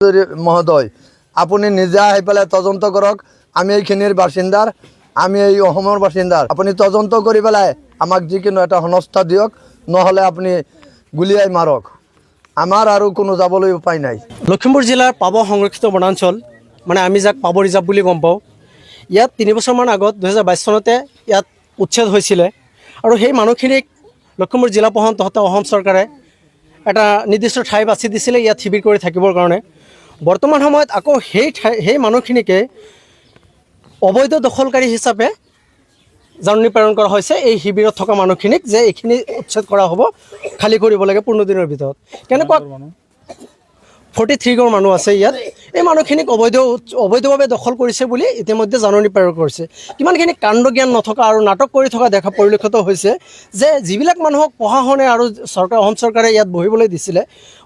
মহোদয় আপুনি নিজে আহি পেলাই তদন্ত কৰক। আমি এইখিনিৰ বাসিন্দাৰ, আমি এই অসমৰ বাসিন্দাৰ। আপুনি তদন্ত কৰি পেলাই আমাক যিকোনো এটা সংস্থা দিয়ক, নহ'লে আপুনি গুলিয়াই মাৰক। আমাৰ আৰু কোনো যাবলৈ উপায় নাই। লখিমপুৰ জিলাৰ পাব সংৰক্ষিত বনাঞ্চল, মানে আমি যাক পাব ৰিজাৰ্ভ বুলি গম পাওঁ, ইয়াত 3 বছৰমান আগত 2022 চনতে ইয়াত উচ্ছেদ হৈছিলে আৰু সেই মানুহখিনিক লখিমপুৰ জিলা প্ৰশাসন তথা অসম চৰকাৰে এটা নিৰ্দিষ্ট ঠাই বাছি দিছিলে ইয়াত শিবিৰ কৰি থাকিবৰ কাৰণে। বৰ্তমান সময়ত আকৌ সেই মানুহখিনিকে অবৈধ দখলকাৰী হিচাপে জাননী প্ৰেৰণ কৰা হৈছে এই শিবিৰত থকা মানুহখিনিক যে এইখিনি উচ্ছেদ কৰা হ'ব, খালী কৰিব লাগে 15 দিনৰ ভিতৰত। কেনেকুৱা 43 ঘৰ মানুহ আছে ইয়াত। এই মানুহখিনিক অবৈধভাৱে দখল কৰিছে বুলি ইতিমধ্যে জাননী প্ৰেৰণ কৰিছে। কিমানখিনি কাণ্ড জ্ঞান নথকা আৰু নাটক কৰি থকা দেখা পৰিলক্ষিত হৈছে যে যিবিলাক মানুহক প্ৰশাসনে আৰু অসম চৰকাৰে ইয়াত বহিবলৈ দিছিলে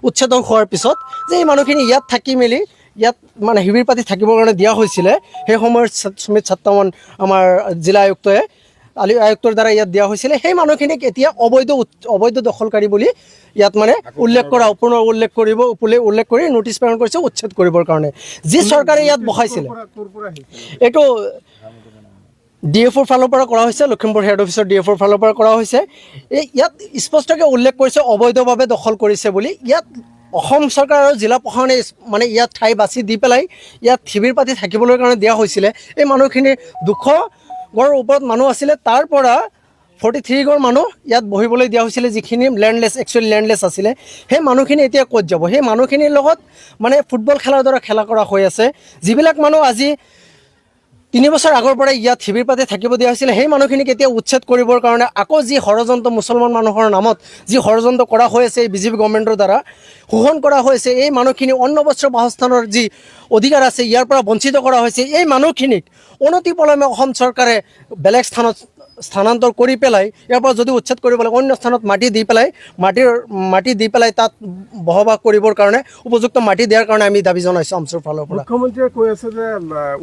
উচ্ছেদ হোৱাৰ পিছত, যে এই মানুহখিনি ইয়াত থাকি মেলি ইয়াত মানে শিবিৰ পাতি থাকিবৰ কাৰণে দিয়া হৈছিলে, সেই সময়ত সুমিত ছাত্ৰমন আমাৰ জিলা আয়ুক্তৰ দ্বাৰা ইয়াত দিয়া হৈছিলে, সেই মানুহখিনিক এতিয়া অবৈধ দখলকাৰী বুলি ইয়াত মানে পুনৰ উল্লেখ কৰি নোটিছ প্ৰেৰণ কৰিছে উচ্ছেদ কৰিবৰ কাৰণে। যি চৰকাৰে ইয়াত বহাইছিলে, এইটো DFOৰ ফালৰ পৰা কৰা হৈছে, লখিমপুৰ হেড অফিচৰ DFOৰ ফালৰ পৰা কৰা হৈছে। ইয়াত স্পষ্টকৈ উল্লেখ কৰিছে অবৈধভাৱে দখল কৰিছে বুলি। ইয়াত অসম চৰকাৰ আৰু জিলা প্ৰশাসনে মানে ইয়াত ঠাই বাছি দি পেলাই ইয়াত শিবিৰ পাতি থাকিবলৈ কাৰণে দিয়া হৈছিলে। এই মানুহখিনি 200 ঘৰৰ ওপৰত মানুহ আছিলে, তাৰ পৰা 43 ঘৰ মানুহ ইয়াত বহিবলৈ দিয়া হৈছিলে, যিখিনি লেণ্ডলেছ আছিলে। সেই মানুহখিনি এতিয়া ক'ত যাব? সেই মানুহখিনিৰ লগত মানে ফুটবল খেলাৰ দৰে খেলা কৰা হৈ আছে। যিবিলাক মানুহ আজি 3 বছৰ আগৰ পৰাই ইয়াত শিবিৰ পাতি থাকিব দিয়া হৈছিলে, সেই মানুহখিনিক এতিয়া উচ্ছেদ কৰিবৰ কাৰণে আকৌ যি ষড়যন্ত্ৰ মুছলমান মানুহৰ নামত যি ষড়যন্ত্ৰ কৰা হৈ আছে এই বিজেপি গভৰ্ণমেণ্টৰ দ্বাৰা শোষণ কৰা হৈছে, এই মানুহখিনি অন্ন বস্ত্ৰ বাসস্থানৰ যি অধিকাৰ আছে ইয়াৰ পৰা বঞ্চিত কৰা হৈছে। এই মানুহখিনিক অনতিপলমে অসম চৰকাৰে বেলেগ স্থানত স্থানান্তৰ কৰি পেলাই ইয়াৰ পৰা যদি উচ্ছেদ কৰিব লাগে, অন্য স্থানত মাটি দি পেলাই তাত বসবাস কৰিবৰ কাৰণে উপযুক্ত মাটি দিয়াৰ কাৰণে আমি দাবী জনাইছোঁ অঞ্চলৰ ফালৰ পৰা। মুখ্যমন্ত্ৰীয়ে কৈ আছে যে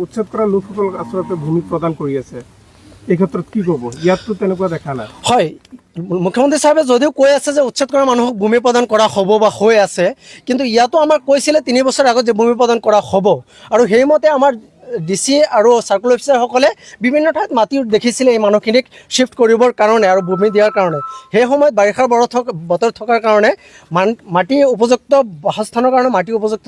উচ্ছেদ কৰা লোকসকল আচলতে ভূমি প্ৰদান কৰি আছে, এই ক্ষেত্ৰত কি ক'ব? ইয়াততো তেনেকুৱা দেখা নাই। হয়, মুখ্যমন্ত্ৰী সাহেবে যদিও কৈ আছে যে উচ্ছেদ কৰা মানুহক ভূমি প্ৰদান কৰা হ'ব বা হৈ আছে, কিন্তু ইয়াতো আমাক কৈছিলে 3 বছৰ আগত যে ভূমি প্ৰদান কৰা হ'ব, আৰু সেইমতে আমাৰ DC আৰু চাৰ্কুল অফিচাৰসকলে বিভিন্ন ঠাইত মাটি দেখিছিলে এই মানুহখিনিক শ্বিফ্ট কৰিবৰ কাৰণে আৰু ভূমি দিয়াৰ কাৰণে। সেই সময়ত বাৰিষাৰ বতৰ থকাৰ কাৰণে মাটি উপযুক্ত বাসস্থানৰ কাৰণে মাটি উপযুক্ত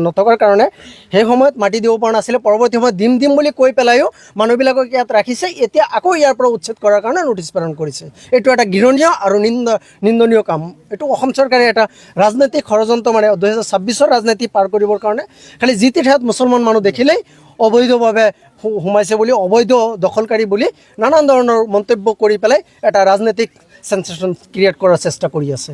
নথকাৰ কাৰণে সেই সময়ত মাটি দিব পৰা নাছিলে। পৰৱৰ্তী সময়ত দিম বুলি কৈ পেলাইও মানুহবিলাকক ইয়াত ৰাখিছে। এতিয়া আকৌ ইয়াৰ পৰা উচ্ছেদ কৰাৰ কাৰণে নোটিছ প্ৰেৰণ কৰিছে। এইটো এটা ঘৃণনীয় আৰু নিন্দনীয় কাম। এইটো অসম চৰকাৰে এটা ৰাজনৈতিক ষড়যন্ত্ৰ, মানে 2026ৰ ৰাজনীতি পাৰ কৰিবৰ কাৰণে খালি যি টি ঠাইত মুছলমান মানুহ দেখিলেই অবৈধভাৱে সোমাইছে বুলি, অবৈধ দখলকাৰী বুলি নানান ধৰণৰ মন্তব্য কৰি পেলাই এটা ৰাজনৈতিক সেন্সেশ্যন ক্ৰিয়েট কৰাৰ চেষ্টা কৰি আছে।